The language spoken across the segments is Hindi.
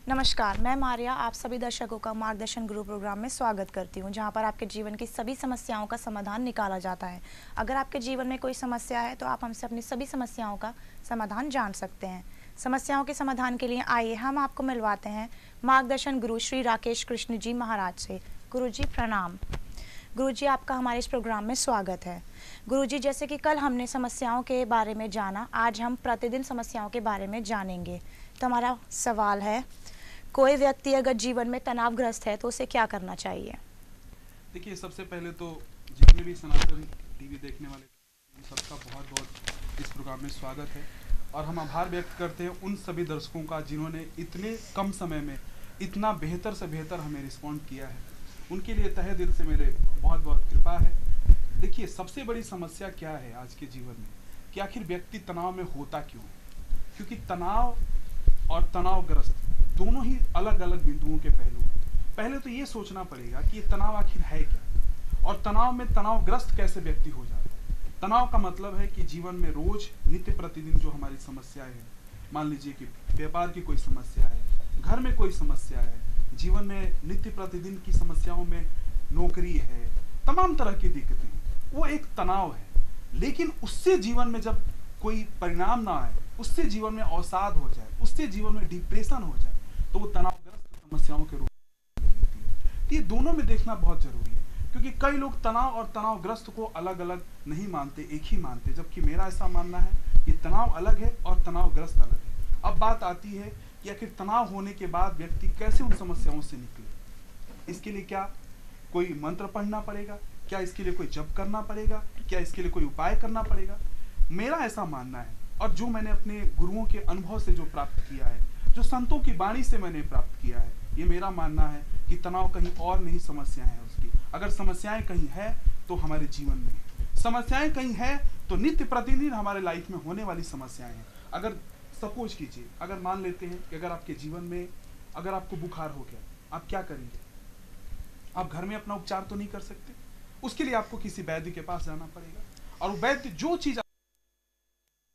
नमस्कार, मैं मारिया आप सभी दर्शकों का मार्गदर्शन गुरु प्रोग्राम में स्वागत करती हूं, जहां पर आपके जीवन की सभी समस्याओं का समाधान निकाला जाता है। अगर आपके जीवन में कोई समस्या है तो आप हमसे अपनी सभी समस्याओं का समाधान जान सकते हैं। समस्याओं के समाधान के लिए आइए हम आपको मिलवाते हैं मार्गदर्शन गुरु श्री राकेश कृष्ण जी महाराज से। गुरु जी प्रणाम। गुरु जी आपका हमारे इस प्रोग्राम में स्वागत है। गुरु जी, जैसे कि कल हमने समस्याओं के बारे में जाना, आज हम प्रतिदिन समस्याओं के बारे में जानेंगे। तो हमारा सवाल है, कोई व्यक्ति अगर जीवन में तनावग्रस्त है तो उसे क्या करना चाहिए? देखिए, सबसे पहले तो जितने भी सनातन टीवी देखने वाले उन सबका बहुत बहुत इस प्रोग्राम में स्वागत है और हम आभार व्यक्त करते हैं उन सभी दर्शकों का जिन्होंने इतने कम समय में इतना बेहतर से बेहतर हमें रिस्पॉन्ड किया है। उनके लिए तहे दिल से मेरे बहुत बहुत कृपा है। देखिए, सबसे बड़ी समस्या क्या है आज के जीवन में कि आखिर व्यक्ति तनाव में होता क्यों है? क्योंकि तनाव और तनावग्रस्त दोनों ही अलग अलग बिंदुओं के पहलू हैं। पहले तो ये सोचना पड़ेगा कि ये तनाव आखिर है क्या और तनाव में तनावग्रस्त कैसे व्यक्ति हो जाता है। तनाव का मतलब है कि जीवन में रोज नित्य प्रतिदिन जो हमारी समस्याएं हैं, मान लीजिए कि व्यापार की कोई समस्या है, घर में कोई समस्या है, जीवन में नित्य प्रतिदिन की समस्याओं में नौकरी है, तमाम तरह की दिक्कतें, वो एक तनाव है। लेकिन उससे जीवन में जब कोई परिणाम ना आए, उससे जीवन में अवसाद हो जाए, उससे जीवन में डिप्रेशन हो जाए, तो वो तनावग्रस्त समस्याओं के रूप में लेती है। तो ये दोनों में देखना बहुत जरूरी है, क्योंकि कई लोग तनाव और तनावग्रस्त को अलग अलग नहीं मानते, एक ही मानते, जबकि मेरा ऐसा मानना है कि तनाव अलग है और तनावग्रस्त अलग है। अब बात आती है कि आखिर तनाव होने के बाद व्यक्ति कैसे उन समस्याओं से निकले। इसके लिए क्या कोई मंत्र पढ़ना पड़ेगा? क्या इसके लिए कोई जप करना पड़ेगा? क्या इसके लिए कोई उपाय करना पड़ेगा? मेरा ऐसा मानना है, और जो मैंने अपने गुरुओं के अनुभव से जो प्राप्त किया है, जो संतों की वाणी से मैंने प्राप्त किया है, ये मेरा मानना है कि तनाव कहीं और नहीं समस्याएं हैं उसकी। अगर समस्याएं कहीं है तो हमारे जीवन में, समस्याएं कहीं है तो नित्य प्रतिदिन हमारे लाइफ में होने वाली समस्याएं हैं। अगर सपोज कीजिए, अगर मान लेते हैं कि अगर आपके जीवन में अगर आपको बुखार हो गया, आप क्या करेंगे? आप घर में अपना उपचार तो नहीं कर सकते, उसके लिए आपको किसी वैद्य के पास जाना पड़ेगा, और वैद्य जो चीज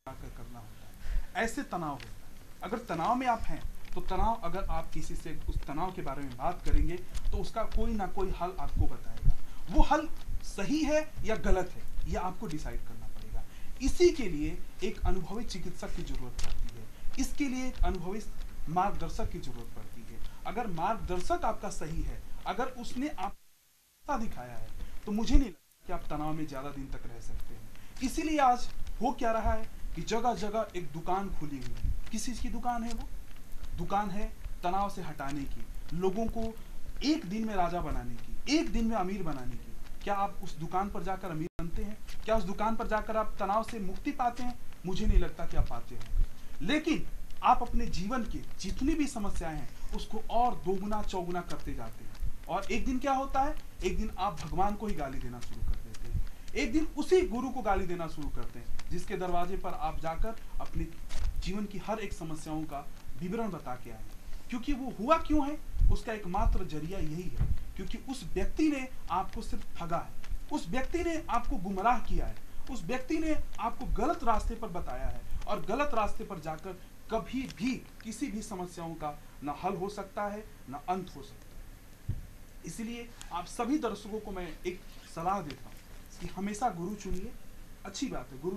करना होता है। ऐसे तनाव होता है। अगर तनाव में आप हैं तो तनाव, अगर आप किसी से उस तनाव के बारे में बात करेंगे तो उसका कोई ना कोई हल आपको बताएगा। वो हल सही है या गलत है, ये आपको डिसाइड करना पड़ेगा। इसी के लिए एक अनुभवी चिकित्सक की जरूरत पड़ती है, इसके लिए एक अनुभवी मार्गदर्शक की जरूरत पड़ती है। अगर मार्गदर्शक आपका सही है, अगर उसने आपको दिखाया है, तो मुझे नहीं लगता कि आप तनाव में ज्यादा दिन तक रह सकते हैं। इसीलिए आज हो क्या रहा है कि जगह जगह एक दुकान खुली हुई है। किस चीज की दुकान है? वो दुकान है तनाव से हटाने की, लोगों को एक दिन में राजा बनाने की, एक दिन में अमीर बनाने की। क्या आप उस दुकान पर जाकर अमीर बनते हैं? क्या उस दुकान पर जाकर आप तनाव से मुक्ति पाते हैं? मुझे नहीं लगता कि आप पाते हैं। लेकिन आप अपने जीवन की जितनी भी समस्याएं हैं उसको और दोगुना चौगुना करते जाते हैं, और एक दिन क्या होता है, एक दिन आप भगवान को ही गाली देना शुरू कर देते हैं। एक दिन उसी गुरु को गाली देना शुरू करते हैं जिसके दरवाजे पर आप जाकर अपने जीवन की हर एक समस्याओं का विवरण बता के आए। क्योंकि वो हुआ क्यों है, उसका एकमात्र जरिया यही है, क्योंकि उस व्यक्ति ने आपको सिर्फ ठगा है, उस व्यक्ति ने आपको गुमराह किया है, उस व्यक्ति ने आपको गलत रास्ते पर बताया है, और गलत रास्ते पर जाकर कभी भी किसी भी समस्याओं का न हल हो सकता है न अंत हो सकता है। इसलिए आप सभी दर्शकों को मैं एक सलाह देता हूँ कि हमेशा गुरु चुनिए। अच्छी बात है, गुरु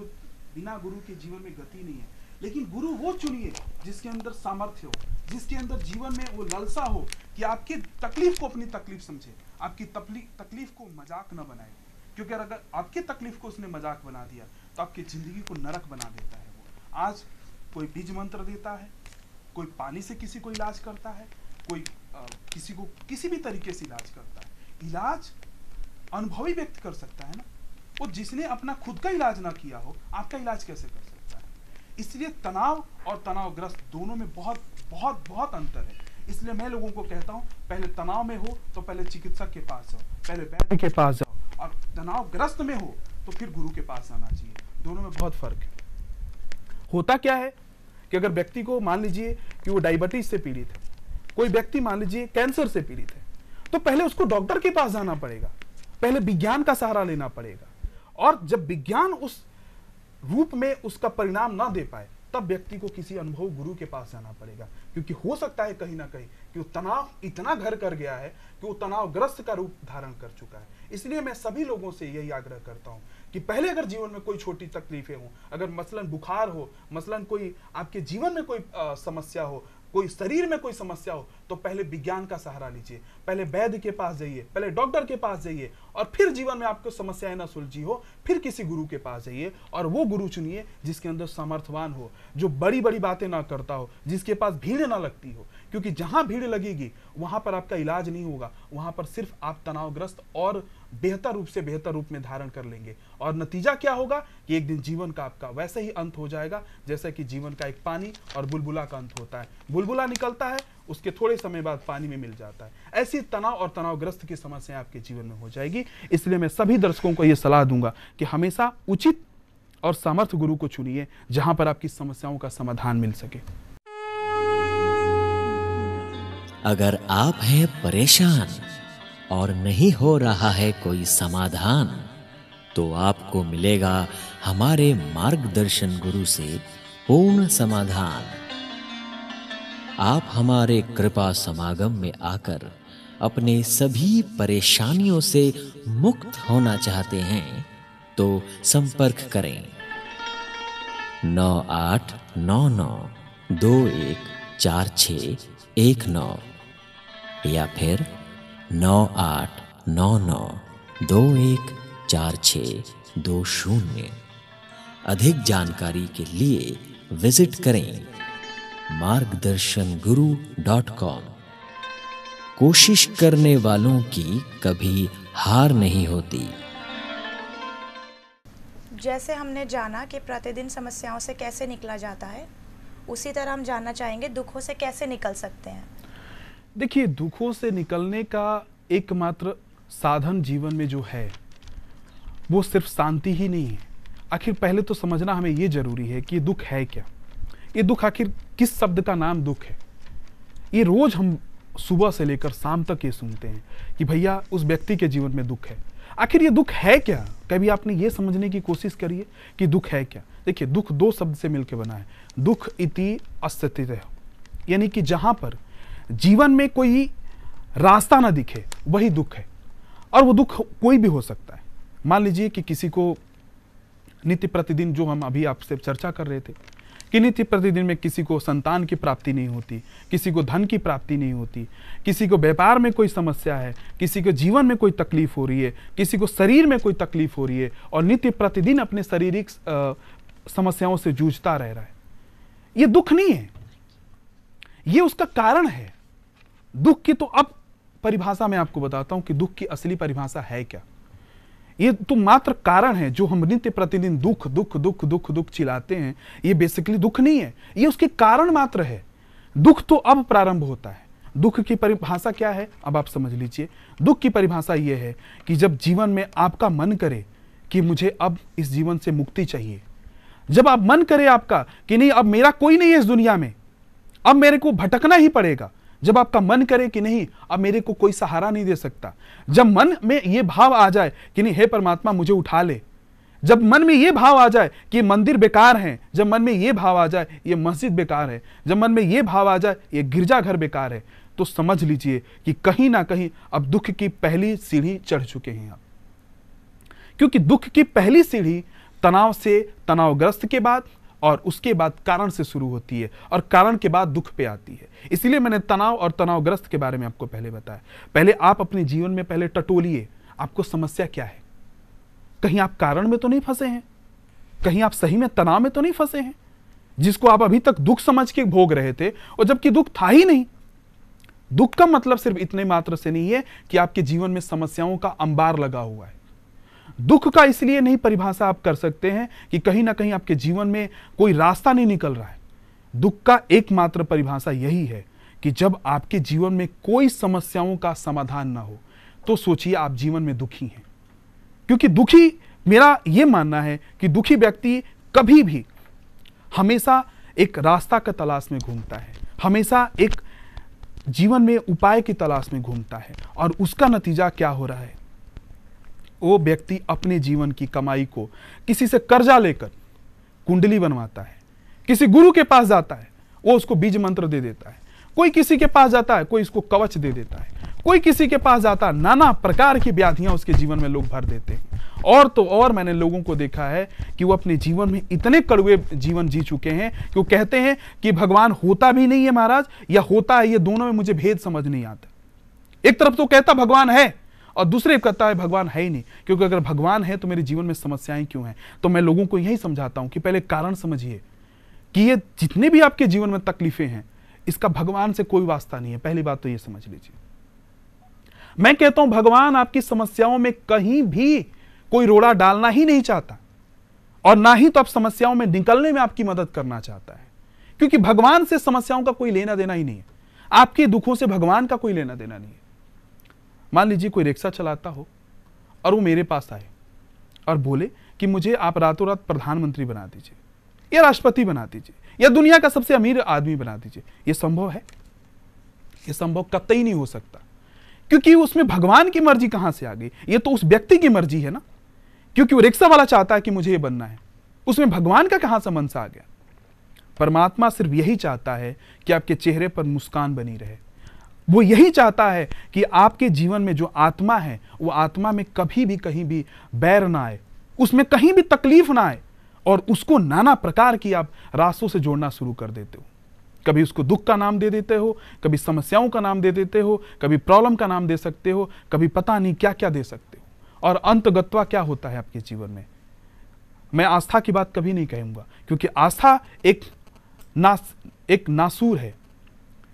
बिना गुरु के जीवन में गति नहीं है, लेकिन गुरु वो चुनिए जिसके अंदर सामर्थ्य हो, जिसके अंदर जीवन में वो लालसा हो कि आपकी तकलीफ को अपनी तकलीफ समझे, आपकी तकलीफ को मजाक न बनाए। क्योंकि अगर आपकी तकलीफ को उसने मजाक बना दिया तो आपकी जिंदगी को नरक बना देता है। वो आज कोई बीज मंत्र देता है, कोई पानी से किसी को इलाज करता है, कोई किसी को किसी भी तरीके से इलाज करता है। इलाज अनुभवी व्यक्ति कर सकता है ना, वो जिसने अपना खुद का इलाज ना किया हो आपका इलाज कैसे कर सकता है? इसलिए तनाव और तनावग्रस्त दोनों में बहुत बहुत बहुत अंतर है। इसलिए मैं लोगों को कहता हूँ, पहले तनाव में हो तो पहले चिकित्सक के पास जाओ, पहले वैद्य के पास जाओ, और तनावग्रस्त में हो तो फिर गुरु के पास आना चाहिए। दोनों में बहुत फर्क है। होता क्या है कि अगर व्यक्ति को मान लीजिए कि वो डायबिटीज से पीड़ित है, कोई व्यक्ति मान लीजिए कैंसर से पीड़ित है, तो पहले उसको डॉक्टर के पास जाना पड़ेगा, पहले विज्ञान का सहारा लेना पड़ेगा। और जब विज्ञान उस रूप में उसका परिणाम ना दे पाए, तब व्यक्ति को किसी अनुभव गुरु के पास जाना पड़ेगा। क्योंकि हो सकता है कहीं ना कहीं कि वो तनाव इतना घर कर गया है कि वो तनावग्रस्त का रूप धारण कर चुका है। इसलिए मैं सभी लोगों से यही आग्रह करता हूं कि पहले अगर जीवन में कोई छोटी तकलीफें हो, अगर मसलन बुखार हो, मसलन कोई आपके जीवन में कोई समस्या हो, कोई शरीर में कोई समस्या हो, तो पहले विज्ञान का सहारा लीजिए, पहले वैद्य के पास जाइए, पहले डॉक्टर के पास जाइए, और फिर जीवन में आपको समस्याएं ना सुलझी हो, फिर किसी गुरु के पास जाइए और वो गुरु चुनिए जिसके अंदर सामर्थ्यवान हो, जो बड़ी बड़ी बातें ना करता हो, जिसके पास भीड़ ना लगती हो। क्योंकि जहां भीड़ लगेगी वहां पर आपका इलाज नहीं होगा, वहां पर सिर्फ आप तनावग्रस्त और बेहतर रूप में धारण कर लेंगे। और नतीजा क्या होगा कि एक दिन जीवन का आपका वैसे ही अंत हो जाएगा जैसे कि जीवन का एक पानी और बुलबुला का अंत होता है। बुलबुला निकलता है, उसके थोड़े समय बाद पानी में मिल जाता है। ऐसी तनाव और तनावग्रस्त की समस्या आपके जीवन में हो जाएगी। इसलिए मैं सभी दर्शकों को यह सलाह दूंगा कि हमेशा उचित और समर्थ गुरु को चुनिए जहां पर आपकी समस्याओं का समाधान मिल सके। अगर आप हैं परेशान और नहीं हो रहा है कोई समाधान, तो आपको मिलेगा हमारे मार्गदर्शन गुरु से पूर्ण समाधान। आप हमारे कृपा समागम में आकर अपने सभी परेशानियों से मुक्त होना चाहते हैं तो संपर्क करें 9899214619 या फिर 9899214620। अधिक जानकारी के लिए विजिट करें margdarshan.guru.com। कोशिश करने वालों की कभी हार नहीं होती। जैसे हमने जाना कि प्रतिदिन समस्याओं से कैसे निकला जाता है, उसी तरह हम जानना चाहेंगे दुखों से कैसे निकल सकते हैं। देखिए, दुखों से निकलने का एकमात्र साधन जीवन में जो है वो सिर्फ शांति ही नहीं है। आखिर पहले तो समझना हमें ये जरूरी है कि दुख है क्या। ये दुख आखिर किस शब्द का नाम दुख है। ये रोज हम सुबह से लेकर शाम तक ये सुनते हैं कि भैया उस व्यक्ति के जीवन में दुख है। आखिर ये दुख है क्या? कभी आपने ये समझने की कोशिश करिए कि दुख है क्या। देखिए, दुख दो शब्द से मिलकर बना है। दुख इति अस्तित्व, यानी कि जहां पर जीवन में कोई रास्ता ना दिखे वही दुख है। और वो दुख कोई भी हो सकता है। मान लीजिए कि किसी को नित्य प्रतिदिन, जो हम अभी आपसे चर्चा कर रहे थे, कि नित्य प्रतिदिन में किसी को संतान की प्राप्ति नहीं होती, किसी को धन की प्राप्ति नहीं होती, किसी को व्यापार में कोई समस्या है, किसी को जीवन में कोई तकलीफ हो रही है, किसी को शरीर में कोई तकलीफ हो रही है और नित्य प्रतिदिन अपने शारीरिक समस्याओं से जूझता रह रहा है। ये दुख नहीं है, ये उसका कारण है। दुख की तो अब परिभाषा मैं आपको बताता हूं कि दुख की असली परिभाषा है क्या। ये तो मात्र कारण है। जो हम नित्य प्रतिदिन दुख दुख दुख दुख दुख चिल्लाते हैं, ये बेसिकली दुख नहीं है, ये उसके कारण मात्र है। दुख तो अब प्रारंभ होता है। दुख की परिभाषा क्या है, अब आप समझ लीजिए। दुख की परिभाषा ये है कि जब जीवन में आपका मन करे कि मुझे अब इस जीवन से मुक्ति चाहिए, जब आप मन करे आपका कि नहीं अब मेरा कोई नहीं है इस दुनिया में, अब मेरे को भटकना ही पड़ेगा, जब आपका मन करे कि नहीं अब मेरे को कोई सहारा नहीं दे सकता, जब मन में ये भाव आ जाए कि नहीं हे परमात्मा मुझे उठा ले, जब मन में ये भाव आ जाए कि मंदिर बेकार है, जब मन में ये भाव आ जाए ये मस्जिद बेकार है, जब मन में ये भाव आ जाए ये गिरजाघर बेकार है, तो समझ लीजिए कि कहीं ना कहीं अब दुख की पहली सीढ़ी चढ़ चुके हैं आप। क्योंकि दुख की पहली सीढ़ी तनाव से, तनावग्रस्त के बाद और उसके बाद कारण से शुरू होती है और कारण के बाद दुख पे आती है। इसलिए मैंने तनाव और तनावग्रस्त के बारे में आपको पहले बताया। पहले आप अपने जीवन में पहले टटोलिए, आपको समस्या क्या है। कहीं आप कारण में तो नहीं फंसे हैं, कहीं आप सही में तनाव में तो नहीं फंसे हैं, जिसको आप अभी तक दुख समझ के भोग रहे थे और जबकि दुख था ही नहीं। दुख का मतलब सिर्फ इतने मात्र से नहीं है कि आपके जीवन में समस्याओं का अंबार लगा हुआ है। दुख का इसलिए नहीं परिभाषा आप कर सकते हैं कि कहीं ना कहीं आपके जीवन में कोई रास्ता नहीं निकल रहा है। दुख का एकमात्र परिभाषा यही है कि जब आपके जीवन में कोई समस्याओं का समाधान ना हो, तो सोचिए आप जीवन में दुखी हैं। क्योंकि दुखी मेरा यह मानना है कि दुखी व्यक्ति कभी भी हमेशा एक रास्ता का तलाश में घूमता है, हमेशा एक जीवन में उपाय की तलाश में घूमता है, और उसका नतीजा क्या हो रहा है, वो व्यक्ति अपने जीवन की कमाई को किसी से कर्जा लेकर कुंडली बनवाता है, किसी गुरु के पास जाता है, वो उसको बीज मंत्र दे देता है, कोई किसी के पास जाता है, कोई इसको कवच दे देता है, कोई किसी के पास जाता है, नाना प्रकार की व्याधियां उसके जीवन में लोग भर देते हैं। और तो और मैंने लोगों को देखा है कि वो अपने जीवन में इतने कड़वे जीवन जी चुके हैं कि वो कहते हैं कि भगवान होता भी नहीं है महाराज, या होता है, ये दोनों में मुझे भेद समझ नहीं आता। एक तरफ तो कहता भगवान है और दूसरे कहता है भगवान है ही नहीं, क्योंकि अगर भगवान है तो मेरे जीवन में समस्याएं क्यों हैं। तो मैं लोगों को यही समझाता हूं कि पहले कारण समझिए कि ये जितने भी आपके जीवन में तकलीफें हैं, इसका भगवान से कोई वास्ता नहीं है। पहली बात तो ये समझ लीजिए। मैं कहता हूं भगवान आपकी समस्याओं में कहीं भी कोई रोड़ा डालना ही नहीं चाहता, और ना ही तो आप समस्याओं में निकलने में आपकी मदद करना चाहता है, क्योंकि भगवान से समस्याओं का कोई लेना देना ही नहीं है। आपके दुखों से भगवान का कोई लेना देना नहीं है। मान लीजिए कोई रिक्शा चलाता हो और वो मेरे पास आए और बोले कि मुझे आप रातों रात प्रधानमंत्री बना दीजिए, या राष्ट्रपति बना दीजिए, या दुनिया का सबसे अमीर आदमी बना दीजिए। ये संभव है? ये संभव कतई नहीं हो सकता, क्योंकि उसमें भगवान की मर्जी कहां से आ गई? ये तो उस व्यक्ति की मर्जी है ना, क्योंकि वो रिक्शा वाला चाहता है कि मुझे ये बनना है, उसमें भगवान का कहां संबंध से आ गया? परमात्मा सिर्फ यही चाहता है कि आपके चेहरे पर मुस्कान बनी रहे। वो यही चाहता है कि आपके जीवन में जो आत्मा है, वो आत्मा में कभी भी कहीं भी बैर ना आए, उसमें कहीं भी तकलीफ ना आए, और उसको नाना प्रकार की आप रास्तों से जोड़ना शुरू कर देते हो। कभी उसको दुख का नाम दे देते हो, कभी समस्याओं का नाम दे देते हो, कभी प्रॉब्लम का नाम दे सकते हो, कभी पता नहीं क्या क्या दे सकते हो। और अंतगत्वा क्या होता है आपके जीवन में? मैं आस्था की बात कभी नहीं कहूंगा, क्योंकि आस्था एक नासूर है।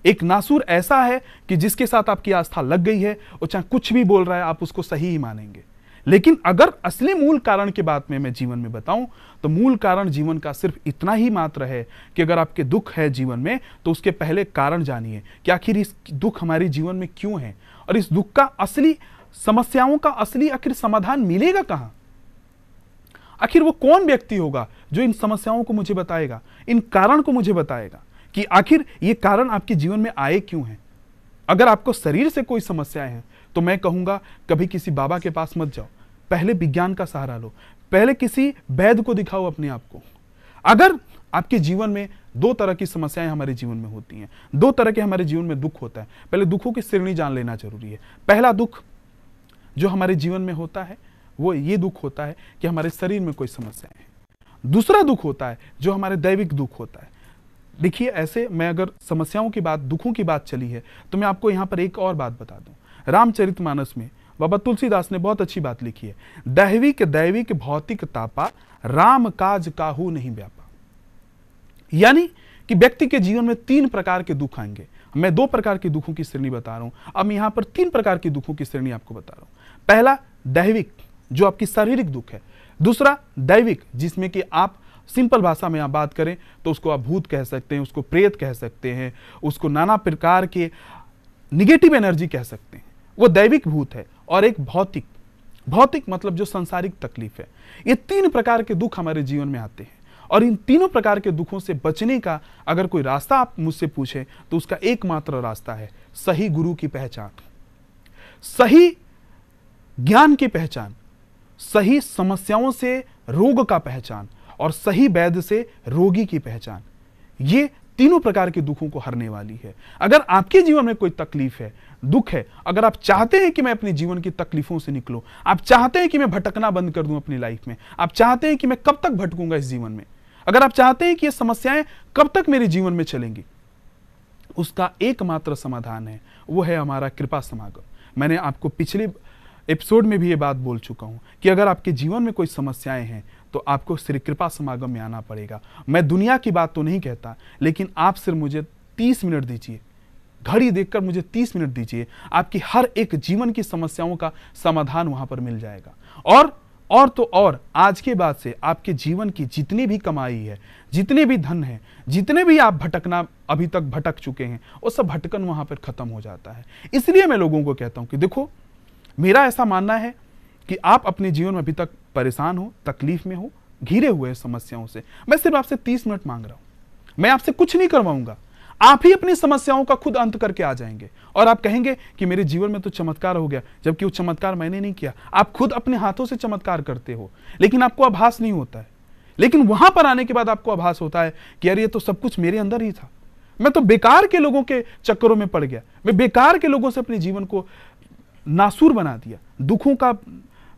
एक नासूर ऐसा है कि जिसके साथ आपकी आस्था लग गई है, और चाहे कुछ भी बोल रहा है आप उसको सही ही मानेंगे। लेकिन अगर असली मूल कारण की बात में मैं जीवन में बताऊं, तो मूल कारण जीवन का सिर्फ इतना ही मात्र है कि अगर आपके दुख है जीवन में, तो उसके पहले कारण जानिए कि आखिर इस दुख हमारे जीवन में क्यों है, और इस दुख का असली, समस्याओं का असली आखिर समाधान मिलेगा कहां? आखिर वो कौन व्यक्ति होगा जो इन समस्याओं को मुझे बताएगा, इन कारण को मुझे बताएगा कि आखिर ये कारण आपके जीवन में आए क्यों हैं। अगर आपको शरीर से कोई समस्याएं हैं, तो मैं कहूंगा कभी किसी बाबा के पास मत जाओ, पहले विज्ञान का सहारा लो, पहले किसी वैद्य को दिखाओ अपने आप को। अगर आपके जीवन में दो तरह की समस्याएं हमारे जीवन में होती हैं, दो तरह के हमारे जीवन में दुख होता है। पहले दुखों की श्रेणी जान लेना जरूरी है। पहला दुख जो हमारे जीवन में होता है, वो ये दुख होता है कि हमारे शरीर में कोई समस्याएं हैं। दूसरा दुख होता है जो हमारे दैविक दुख होता है। देखिए, ऐसे मैं अगर समस्याओं की बात, दुखों की बात चली है, तो मैं आपको यहां पर एक और बात बता दूं। रामचरितमानस में बाबा तुलसीदास ने बहुत अच्छी बात लिखी है, दैविक दैविक भौतिक तापा, राम काज काहू नहीं व्यापा। यानी कि व्यक्ति के जीवन में तीन प्रकार के दुख आएंगे। मैं दो प्रकार के दुखों की श्रेणी बता रहा हूं, अब यहां पर तीन प्रकार के दुखों की श्रेणी आपको बता रहा हूं। पहला दैविक, जो आपकी शारीरिक दुख है। दूसरा दैविक, जिसमें कि आप सिंपल भाषा में आप बात करें तो उसको आप भूत कह सकते हैं, उसको प्रेत कह सकते हैं, उसको नाना प्रकार के निगेटिव एनर्जी कह सकते हैं, वो दैविक भूत है। और एक भौतिक, भौतिक मतलब जो सांसारिक तकलीफ है। ये तीन प्रकार के दुख हमारे जीवन में आते हैं, और इन तीनों प्रकार के दुखों से बचने का अगर कोई रास्ता आप मुझसे पूछें, तो उसका एकमात्र रास्ता है सही गुरु की पहचान, सही ज्ञान की पहचान, सही समस्याओं से रोग का पहचान, और सही वैद्य से रोगी की पहचान। ये तीनों प्रकार के दुखों को हरने वाली है। अगर आपके जीवन में कोई तकलीफ है, दुख है, अगर आप चाहते हैं कि मैं अपने जीवन की तकलीफों से निकलूं, आप चाहते हैं कि मैं भटकना बंद कर दूं अपनी लाइफ में, आप चाहते हैं कि मैं कब तक भटकूंगा इस जीवन में, अगर आप चाहते हैं कि ये समस्याएं कब तक मेरे जीवन में चलेंगी, उसका एकमात्र समाधान है, वो है हमारा कृपा समागम। मैंने आपको पिछले एपिसोड में भी ये बात बोल चुका हूं कि अगर आपके जीवन में कोई समस्याएं हैं, तो आपको श्री कृपा समागम में आना पड़ेगा। मैं दुनिया की बात तो नहीं कहता, लेकिन आप सिर्फ मुझे 30 मिनट दीजिए, घड़ी देखकर मुझे 30 मिनट दीजिए, आपकी हर एक जीवन की समस्याओं का समाधान वहां पर मिल जाएगा। और तो और आज के बाद से आपके जीवन की जितनी भी कमाई है, जितने भी धन है, जितने भी आप भटकना अभी तक भटक चुके हैं, वो सब भटकन वहां पर खत्म हो जाता है। इसलिए मैं लोगों को कहता हूं कि देखो, मेरा ऐसा मानना है कि आप अपने जीवन में अभी तक परेशान हो, तकलीफ में हो, घिरे हुए समस्याओं से, मैं सिर्फ आपसे 30 मिनट मांग रहा हूं। मैं आपसे कुछ नहीं करवाऊंगा, आप ही अपनी समस्याओं का खुद अंत करके आ जाएंगे और आप कहेंगे कि मेरे जीवन में तो चमत्कार हो गया, जबकि वो चमत्कार मैंने नहीं किया। आप खुद अपने हाथों से चमत्कार करते हो, लेकिन आपको आभास नहीं होता है। लेकिन वहां पर आने के बाद आपको आभास होता है कि यार ये तो सब कुछ मेरे अंदर ही था, मैं तो बेकार के लोगों के चक्करों में पड़ गया, मैं बेकार के लोगों से अपने जीवन को नासूर बना दिया, दुखों का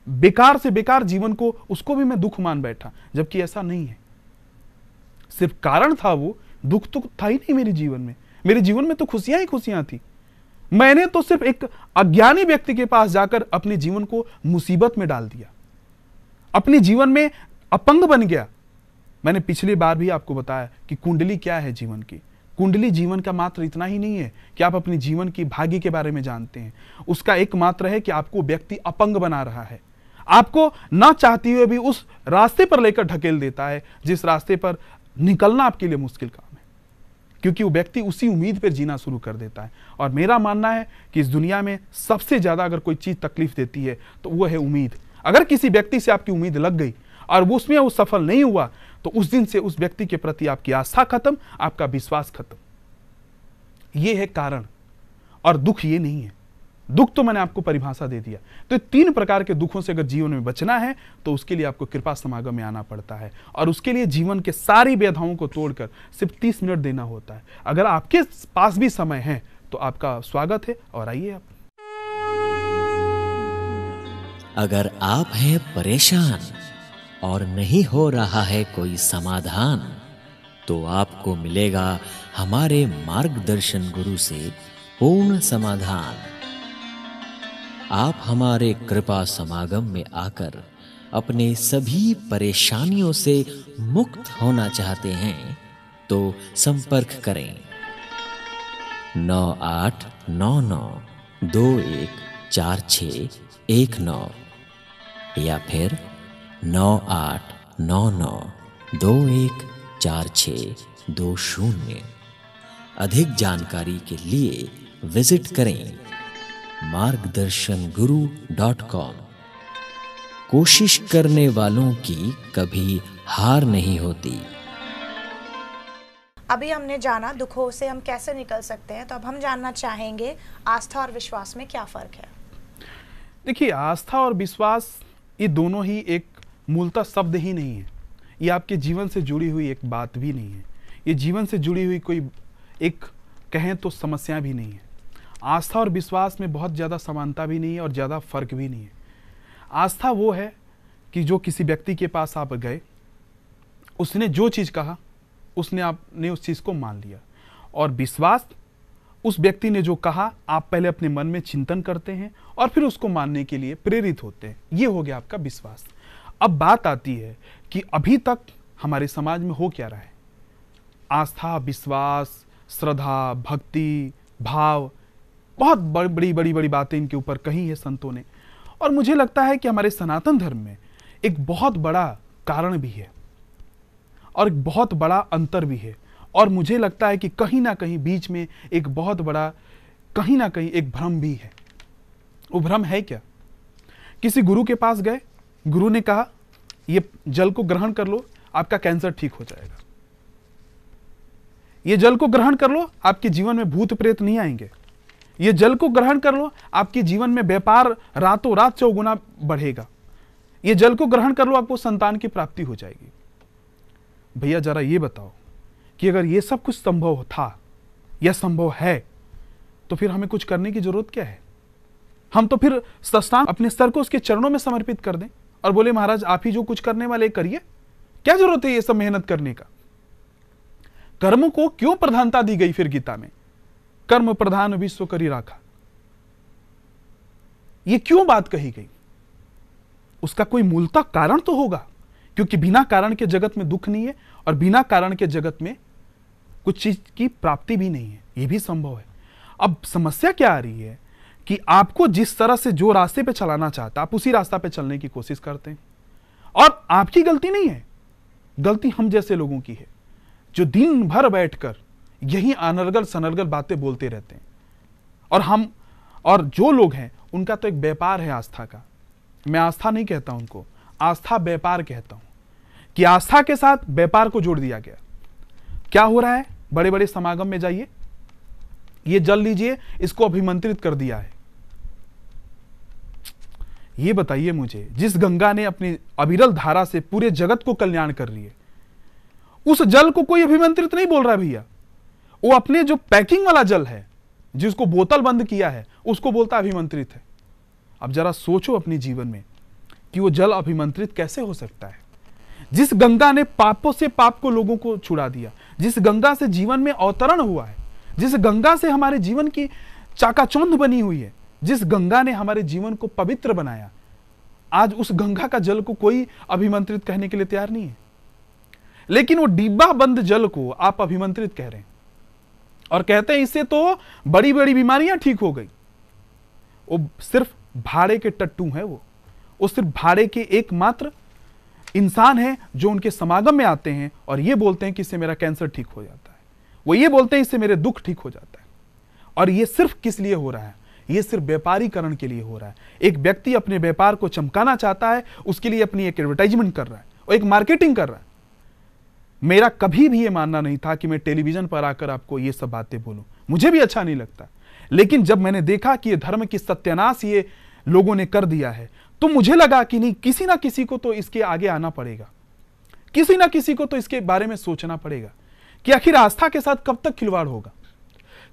बेकार से बेकार जीवन को उसको भी मैं दुख मान बैठा, जबकि ऐसा नहीं है। सिर्फ कारण था वो, दुख तो था ही नहीं मेरे जीवन में। मेरे जीवन में तो खुशियां ही खुशियां थी। मैंने तो सिर्फ एक अज्ञानी व्यक्ति के पास जाकर अपने जीवन को मुसीबत में डाल दिया, अपने जीवन में अपंग बन गया। मैंने पिछली बार भी आपको बताया कि कुंडली क्या है जीवन की। कुंडली जीवन का मात्र इतना ही नहीं है कि आप अपने जीवन की भाग्य के बारे में जानते हैं, उसका एक मात्र है कि आपको व्यक्ति अपंग बना रहा है, आपको ना चाहते हुए भी उस रास्ते पर लेकर ढकेल देता है जिस रास्ते पर निकलना आपके लिए मुश्किल काम है, क्योंकि वो व्यक्ति उसी उम्मीद पर जीना शुरू कर देता है। और मेरा मानना है कि इस दुनिया में सबसे ज्यादा अगर कोई चीज तकलीफ देती है तो वो है उम्मीद। अगर किसी व्यक्ति से आपकी उम्मीद लग गई और वो उसमें वो सफल नहीं हुआ तो उस दिन से उस व्यक्ति के प्रति आपकी आस्था खत्म, आपका विश्वास खत्म। ये है कारण, और दुख ये नहीं है। दुख तो मैंने आपको परिभाषा दे दिया। तो 3 प्रकार के दुखों से अगर जीवन में बचना है तो उसके लिए आपको कृपा समागम में आना पड़ता है, और उसके लिए जीवन के सारी बाधाओं को तोड़कर सिर्फ 30 मिनट देना होता है। अगर आपके पास भी समय है तो आपका स्वागत है, और आइए आप। अगर आप हैं परेशान और नहीं हो रहा है कोई समाधान, तो आपको मिलेगा हमारे मार्गदर्शन गुरु से पूर्ण समाधान। आप हमारे कृपा समागम में आकर अपने सभी परेशानियों से मुक्त होना चाहते हैं तो संपर्क करें 9899214619 या फिर 9899214620। अधिक जानकारी के लिए विजिट करें margdarshan.guru.com। कोशिश करने वालों की कभी हार नहीं होती। अभी हमने जाना दुखों से हम कैसे निकल सकते हैं, तो अब हम जानना चाहेंगे आस्था और विश्वास में क्या फर्क है। देखिए, आस्था और विश्वास ये दोनों ही एक मूलतः शब्द ही नहीं है, ये आपके जीवन से जुड़ी हुई एक बात भी नहीं है, ये जीवन से जुड़ी हुई कोई एक कहें तो समस्या भी नहीं है। आस्था और विश्वास में बहुत ज़्यादा समानता भी नहीं है और ज़्यादा फर्क भी नहीं है। आस्था वो है कि जो किसी व्यक्ति के पास आप गए, उसने जो चीज़ कहा आपने उस चीज़ को मान लिया, और विश्वास उस व्यक्ति ने जो कहा आप पहले अपने मन में चिंतन करते हैं और फिर उसको मानने के लिए प्रेरित होते हैं। ये हो गया आपका विश्वास। अब बात आती है कि अभी तक हमारे समाज में हो क्या रहा है। आस्था, विश्वास, श्रद्धा, भक्ति, भाव, बहुत बड़ी बातें इनके ऊपर कही है संतों ने, और मुझे लगता है कि हमारे सनातन धर्म में एक बहुत बड़ा कारण भी है और एक बहुत बड़ा अंतर भी है, और मुझे लगता है कि कहीं ना कहीं बीच में एक बहुत बड़ा कहीं ना कहीं एक भ्रम भी है। वो भ्रम है क्या? किसी गुरु के पास गए, गुरु ने कहा ये जल को ग्रहण कर लो, आपका कैंसर ठीक हो जाएगा। ये जल को ग्रहण कर लो, आपके जीवन में भूत प्रेत नहीं आएंगे। ये जल को ग्रहण कर लो, आपके जीवन में व्यापार रातों रात 4 गुना बढ़ेगा। ये जल को ग्रहण कर लो, आपको संतान की प्राप्ति हो जाएगी। भैया जरा ये बताओ कि अगर ये सब कुछ संभव था या संभव है तो फिर हमें कुछ करने की जरूरत क्या है? हम तो फिर साष्टांग अपने सर को उसके चरणों में समर्पित कर दें और बोले महाराज आप ही जो कुछ करने वाले करिए। क्या जरूरत है ये सब मेहनत करने का? कर्म को क्यों प्रधानता दी गई फिर गीता में? कर्म प्रधान विश्व करी राखा, ये क्यों बात कही गई? उसका कोई मूलतः कारण तो होगा, क्योंकि बिना कारण के जगत में दुख नहीं है और बिना कारण के जगत में कुछ चीज की प्राप्ति भी नहीं है, ये भी संभव है। अब समस्या क्या आ रही है कि आपको जिस तरह से जो रास्ते पे चलाना चाहता आप उसी रास्ता पे चलने की कोशिश करते हैं, और आपकी गलती नहीं है, गलती हम जैसे लोगों की है जो दिन भर बैठकर यही अनर्गल सनर्गल बातें बोलते रहते हैं। और जो लोग हैं उनका तो एक व्यापार है आस्था का। मैं आस्था नहीं कहता उनको, आस्था व्यापार कहता हूं, कि आस्था के साथ व्यापार को जोड़ दिया गया। क्या हो रहा है? बड़े बड़े समागम में जाइए, ये जल लीजिए, इसको अभिमंत्रित कर दिया है। ये बताइए मुझे, जिस गंगा ने अपनी अविरल धारा से पूरे जगत को कल्याण कर रही है, उस जल को कोई अभिमंत्रित नहीं बोल रहा भैया। वो अपने जो पैकिंग वाला जल है, जिसको बोतल बंद किया है, उसको बोलता अभिमंत्रित है। अब जरा सोचो अपने जीवन में कि वो जल अभिमंत्रित कैसे हो सकता है। जिस गंगा ने पापों से पाप को लोगों को छुड़ा दिया, जिस गंगा से जीवन में अवतरण हुआ है, जिस गंगा से हमारे जीवन की चाकाचौंध बनी हुई है, जिस गंगा ने हमारे जीवन को पवित्र बनाया, आज उस गंगा का जल को कोई अभिमंत्रित कहने के लिए तैयार नहीं है। लेकिन वो डिब्बा बंद जल को आप अभिमंत्रित कह रहे हैं और कहते हैं इससे तो बड़ी बड़ी बीमारियां ठीक हो गई। वो सिर्फ भाड़े के टट्टू हैं। वो सिर्फ भाड़े के एकमात्र इंसान हैं जो उनके समागम में आते हैं और ये बोलते हैं कि इससे मेरा कैंसर ठीक हो जाता है, वो ये बोलते हैं इससे मेरे दुख ठीक हो जाता है। और ये सिर्फ किस लिए हो रहा है? ये सिर्फ व्यापारीकरण के लिए हो रहा है। एक व्यक्ति अपने व्यापार को चमकाना चाहता है, उसके लिए अपनी एक एडवर्टाइजमेंट कर रहा है और एक मार्केटिंग कर रहा है। मेरा कभी भी ये मानना नहीं था कि मैं टेलीविजन पर आकर आपको ये सब बातें बोलूं, मुझे भी अच्छा नहीं लगता। लेकिन जब मैंने देखा कि ये धर्म की सत्यानाश ये लोगों ने कर दिया है, तो मुझे लगा कि नहीं, किसी ना किसी को तो इसके आगे आना पड़ेगा, किसी ना किसी को तो इसके बारे में सोचना पड़ेगा कि आखिर आस्था के साथ कब तक खिलवाड़ होगा।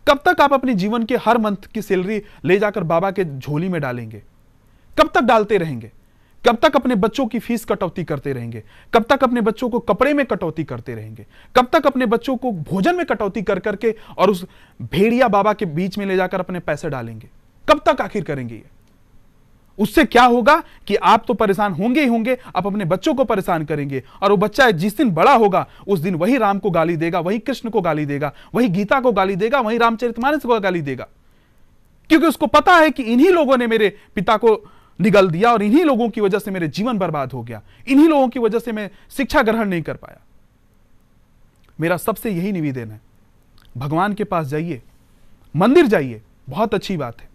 कब तक आप अपने जीवन के हर मंथ की सैलरी ले जाकर बाबा के झोली में डालेंगे? कब तक डालते रहेंगे? कब तक अपने बच्चों की फीस कटौती करते रहेंगे? कब तक अपने बच्चों को कपड़े में कटौती करते रहेंगे? कब तक अपने बच्चों को भोजन में कटौती कर करके और उस भेड़िया बाबा के बीच में ले जाकर अपने पैसे डालेंगे? कब तक आखिर करेंगे ये? उससे क्या होगा कि आप तो परेशान होंगे ही होंगे, आप अपने बच्चों को परेशान करेंगे और वो बच्चा जिस दिन बड़ा होगा उस दिन वही राम को गाली देगा, वही कृष्ण को गाली देगा, वही गीता को गाली देगा, वही रामचरितमानस को गाली देगा, क्योंकि उसको पता है कि इन्हीं लोगों ने मेरे पिता को निगल दिया और इन्हीं लोगों की वजह से मेरे जीवन बर्बाद हो गया, इन्हीं लोगों की वजह से मैं शिक्षा ग्रहण नहीं कर पाया। मेरा सबसे यही निवेदन है, भगवान के पास जाइए, मंदिर जाइए, बहुत अच्छी बात है,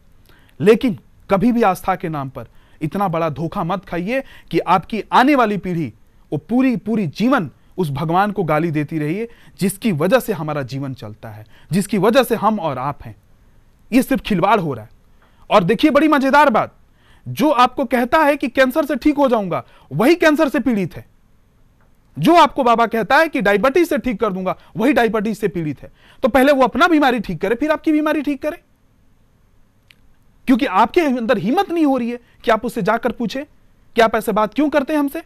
लेकिन कभी भी आस्था के नाम पर इतना बड़ा धोखा मत खाइए कि आपकी आने वाली पीढ़ी वो पूरी जीवन उस भगवान को गाली देती रही है जिसकी वजह से हमारा जीवन चलता है, जिसकी वजह से हम और आप हैं। ये सिर्फ खिलवाड़ हो रहा है। और देखिए बड़ी मजेदार बात, जो आपको कहता है कि कैंसर से ठीक हो जाऊंगा, वही कैंसर से पीड़ित है। जो आपको बाबा कहता है कि डायबिटीज से ठीक कर दूंगा, वही डायबिटीज से पीड़ित है। तो पहले वो अपना बीमारी ठीक करे, फिर आपकी बीमारी ठीक करे, क्योंकि आपके अंदर हिम्मत नहीं हो रही है कि आप उससे जाकर पूछे कि आप ऐसे बात क्यों करते हैं हमसे।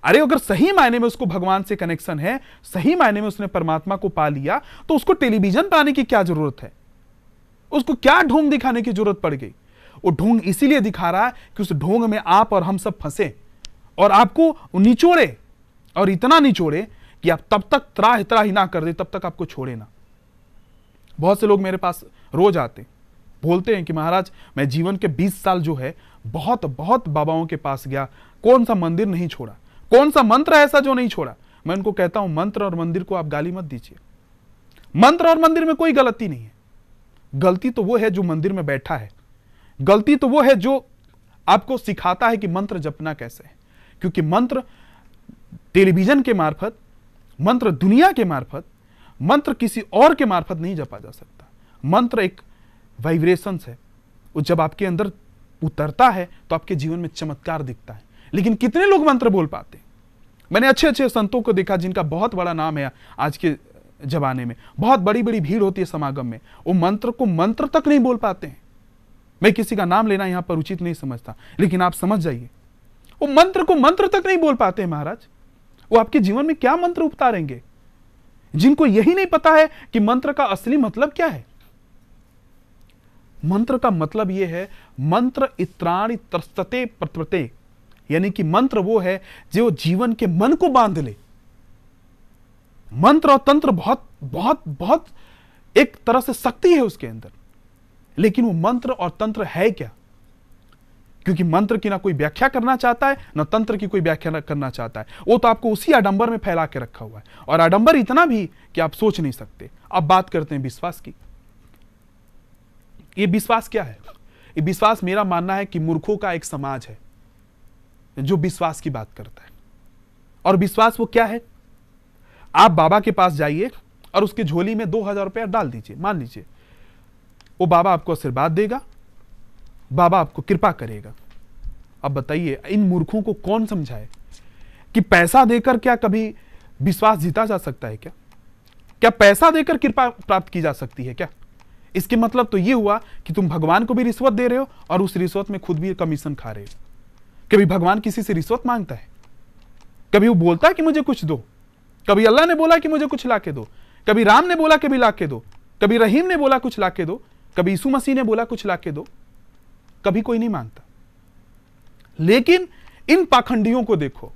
अरे अगर सही मायने में उसको भगवान से कनेक्शन है, सही मायने में उसने परमात्मा को पा लिया, तो उसको टेलीविजन पर आने की क्या जरूरत है? उसको क्या ढोंग दिखाने की जरूरत पड़ गई? वो ढोंग इसीलिए दिखा रहा है कि उस ढोंग में आप और हम सब फंसे और आपको निचोड़े, और इतना निचोड़े कि आप तब तक त्राही ना कर दे, तब तक आपको छोड़े ना। बहुत से लोग मेरे पास रोज आते, बोलते हैं कि महाराज मैं जीवन के 20 साल जो है बहुत बाबाओं के पास गया, कौन सा मंदिर नहीं छोड़ा, कौन सा मंत्र ऐसा जो नहीं छोड़ा। मैं उनको कहता हूं, मंत्र और मंदिर को आप गाली मत दीजिए। मंत्र और मंदिर में कोई गलती नहीं है। गलती तो वो है जो मंदिर में बैठा है, गलती तो वो है जो आपको सिखाता है कि मंत्र जपना कैसे है। क्योंकि मंत्र टेलीविजन के मार्फत, मंत्र दुनिया के मार्फत, मंत्र किसी और के मार्फत नहीं जपा जा सकता। मंत्र एक वाइब्रेशंस है, वो जब आपके अंदर उतरता है तो आपके जीवन में चमत्कार दिखता है। लेकिन कितने लोग मंत्र बोल पाते हैं? मैंने अच्छे संतों को देखा जिनका बहुत बड़ा नाम है आज के जमाने में, बहुत बड़ी भीड़ होती है समागम में, वो मंत्र को मंत्र तक नहीं बोल पाते हैं। मैं किसी का नाम लेना यहां पर उचित नहीं समझता, लेकिन आप समझ जाइए, वो मंत्र को मंत्र तक नहीं बोल पाते हैं। महाराज वो आपके जीवन में क्या मंत्र उतारेंगे, जिनको यही नहीं पता है कि मंत्र का असली मतलब क्या है। मंत्र का मतलब यह है, मंत्र इत्राणि त्रस्तते प्रतते, यानी कि मंत्र वो है जो जीवन के मन को बांध ले। मंत्र और तंत्र बहुत एक तरह से शक्ति है उसके अंदर, लेकिन वो मंत्र और तंत्र है क्या? क्योंकि मंत्र की ना कोई व्याख्या करना चाहता है, ना तंत्र की कोई व्याख्या करना चाहता है। वो तो आपको उसी आडंबर में फैला के रखा हुआ है, और आडंबर इतना भी कि आप सोच नहीं सकते। अब बात करते हैं विश्वास की। ये विश्वास क्या है? ये विश्वास मेरा मानना है कि मूर्खों का एक समाज है। जो विश्वास की बात करता है। और विश्वास वो क्या है? आप बाबा के पास जाइए और उसकी झोली में 2000 रुपया डाल दीजिए, मान लीजिए, वो बाबा आपको आशीर्वाद देगा, बाबा आपको कृपा करेगा। अब बताइए इन मूर्खों को कौन समझाए कि पैसा देकर क्या कभी विश्वास जीता जा सकता है? क्या पैसा देकर कृपा प्राप्त की जा सकती है क्या? इसके मतलब तो ये हुआ कि तुम भगवान को भी रिश्वत दे रहे हो और उस रिश्वत में खुद भी कमीशन खा रहे हो। कभी भगवान किसी से रिश्वत मांगता है? कभी वो बोलता है कि मुझे कुछ दो? कभी अल्लाह ने बोला कि मुझे कुछ लाके दो? कभी राम ने बोला कभी लाके दो? कभी रहीम ने बोला कुछ लाके दो? कभी यीशु मसीह ने बोला कुछ लाके दो? कभी कोई नहीं मांगता। लेकिन इन पाखंडियों को देखो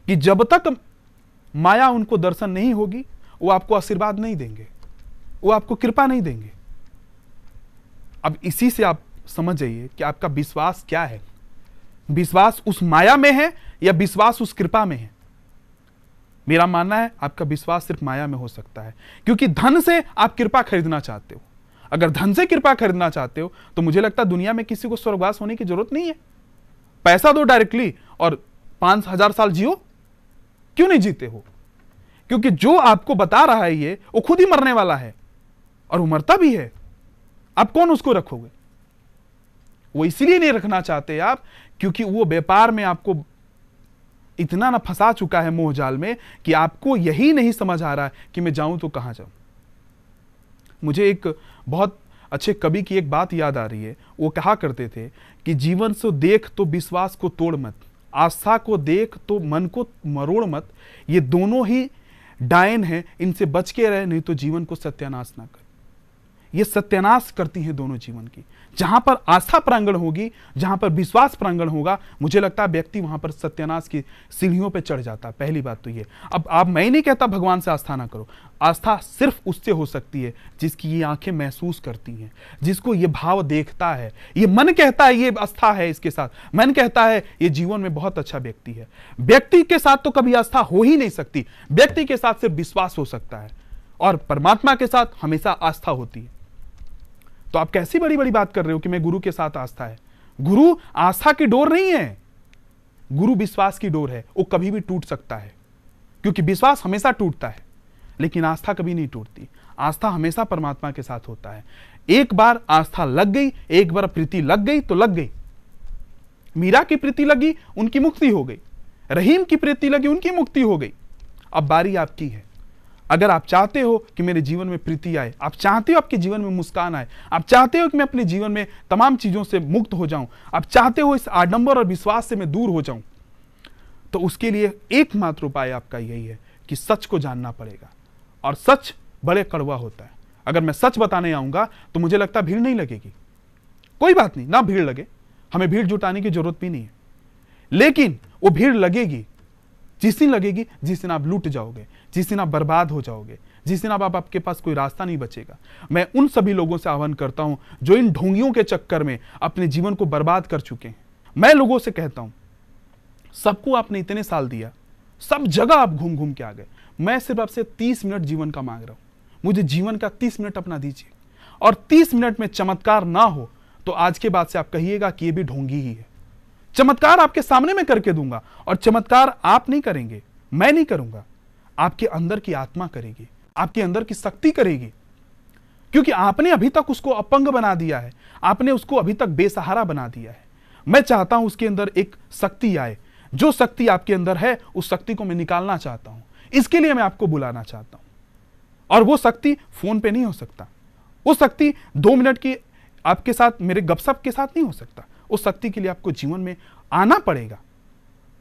कि जब तक माया उनको दर्शन नहीं होगी, वो आपको आशीर्वाद नहीं देंगे, वो आपको कृपा नहीं देंगे। अब इसी से आप समझ जाइए कि आपका विश्वास क्या है। विश्वास उस माया में है या विश्वास उस कृपा में है? मेरा मानना है आपका विश्वास सिर्फ माया में हो सकता है, क्योंकि धन से आप कृपा खरीदना चाहते हो। अगर धन से कृपा खरीदना चाहते हो तो मुझे लगता है दुनिया में किसी को स्वर्गवास होने की जरूरत नहीं है। पैसा दो डायरेक्टली और 5000 साल जियो। क्यों नहीं जीते हो? क्योंकि जो आपको बता रहा है ये, वो खुद ही मरने वाला है और वो मरता भी है। आप कौन उसको रखोगे? वो इसलिए नहीं रखना चाहते आप क्योंकि वो व्यापार में आपको इतना ना फंसा चुका है मोह जाल में कि आपको यही नहीं समझ आ रहा है कि मैं जाऊं तो कहां जाऊं। मुझे एक बहुत अच्छे कवि की एक बात याद आ रही है। वो कहा करते थे कि जीवन से देख तो विश्वास को तोड़ मत, आस्था को देख तो मन को मरोड़ मत। ये दोनों ही डायन हैं, इनसे बच के रहे, नहीं तो जीवन को सत्यानाश ना कर। ये सत्यानाश करती हैं दोनों जीवन की। जहां पर आस्था प्रांगण होगी, जहां पर विश्वास प्रांगण होगा, मुझे लगता है व्यक्ति वहां पर सत्यानाश की सीढ़ियों पे चढ़ जाता है। पहली बात तो ये। अब आप, मैं नहीं कहता भगवान से आस्था ना करो। आस्था सिर्फ उससे हो सकती है जिसकी ये आंखें महसूस करती हैं, जिसको ये भाव देखता है, ये मन कहता है ये आस्था है इसके साथ, मन कहता है ये जीवन में बहुत अच्छा व्यक्ति है। व्यक्ति के साथ तो कभी आस्था हो ही नहीं सकती। व्यक्ति के साथ सिर्फ विश्वास हो सकता है और परमात्मा के साथ हमेशा आस्था होती है। तो आप कैसी बड़ी बड़ी बात कर रहे हो कि मैं गुरु के साथ आस्था है? गुरु आस्था की डोर नहीं है, गुरु विश्वास की डोर है। वो कभी भी टूट सकता है, क्योंकि विश्वास हमेशा टूटता है लेकिन आस्था कभी नहीं टूटती। आस्था हमेशा परमात्मा के साथ होता है। एक बार आस्था लग गई, एक बार प्रीति लग गई तो लग गई। मीरा की प्रीति लगी, उनकी मुक्ति हो गई। रहीम की प्रीति लगी, उनकी मुक्ति हो गई। अब बारी आपकी है। अगर आप चाहते हो कि मेरे जीवन में प्रीति आए, आप चाहते हो आपके जीवन में मुस्कान आए, आप चाहते हो कि मैं अपने जीवन में तमाम चीजों से मुक्त हो जाऊं, आप चाहते हो इस आडंबर और विश्वास से मैं दूर हो जाऊं, तो उसके लिए एकमात्र उपाय आपका यही है कि सच को जानना पड़ेगा। और सच बड़े कड़वा होता है। अगर मैं सच बताने आऊंगा तो मुझे लगता है भीड़ नहीं लगेगी। कोई बात नहीं, ना भीड़ लगे, हमें भीड़ जुटाने की जरूरत भी नहीं है। लेकिन वो भीड़ लगेगी जिस दिन लगेगी, जिस दिन आप लूट जाओगे, जिस दिन आप बर्बाद हो जाओगे, जिस दिन आप आपके पास कोई रास्ता नहीं बचेगा। मैं उन सभी लोगों से आह्वान करता हूं जो इन ढोंगियों के चक्कर में अपने जीवन को बर्बाद कर चुके हैं। मैं लोगों से कहता हूं, सबको आपने इतने साल दिया, सब जगह आप घूम घूम के आ गए। मैं सिर्फ आपसे 30 मिनट जीवन का मांग रहा हूं। मुझे जीवन का 30 मिनट अपना दीजिए, और 30 मिनट में चमत्कार ना हो तो आज के बाद से आप कहिएगा कि ये भी ढोंगी ही है। चमत्कार आपके सामने में करके दूंगा, और चमत्कार आप नहीं करेंगे, मैं नहीं करूंगा, आपके अंदर की आत्मा करेगी, आपके अंदर की शक्ति करेगी। क्योंकि आपने अभी तक उसको अपंग बना दिया है, आपने उसको अभी तक बेसहारा बना दिया है। मैं चाहता हूं उसके अंदर एक शक्ति आए। जो शक्ति आपके अंदर है, उस शक्ति को मैं निकालना चाहता हूं। इसके लिए मैं आपको बुलाना चाहता हूं। और वो शक्ति फोन पे नहीं हो सकता, वो शक्ति 2 मिनट की आपके साथ मेरे गपशप के साथ नहीं हो सकता। उस शक्ति के लिए आपको जीवन में आना पड़ेगा।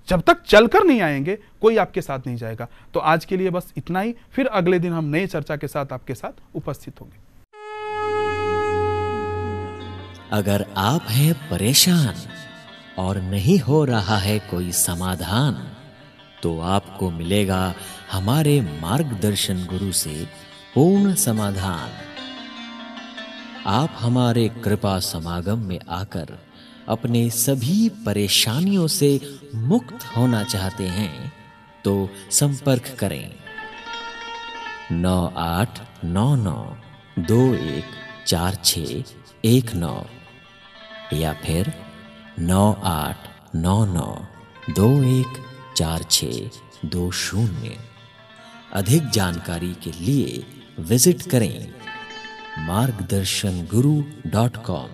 जब तक चलकर नहीं आएंगे, कोई आपके साथ नहीं जाएगा। तो आज के लिए बस इतना ही, फिर अगले दिन हम नए चर्चा के साथ आपके साथ उपस्थित होंगे। अगर आप हैं परेशान और नहीं हो रहा है कोई समाधान, तो आपको मिलेगा हमारे मार्गदर्शन गुरु से पूर्ण समाधान। आप हमारे कृपा समागम में आकर अपने सभी परेशानियों से मुक्त होना चाहते हैं तो संपर्क करें 9899214619 या फिर 9899 214620। अधिक जानकारी के लिए विजिट करें margdarshan.guru.com।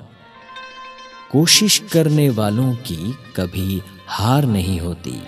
कोशिश करने वालों की कभी हार नहीं होती।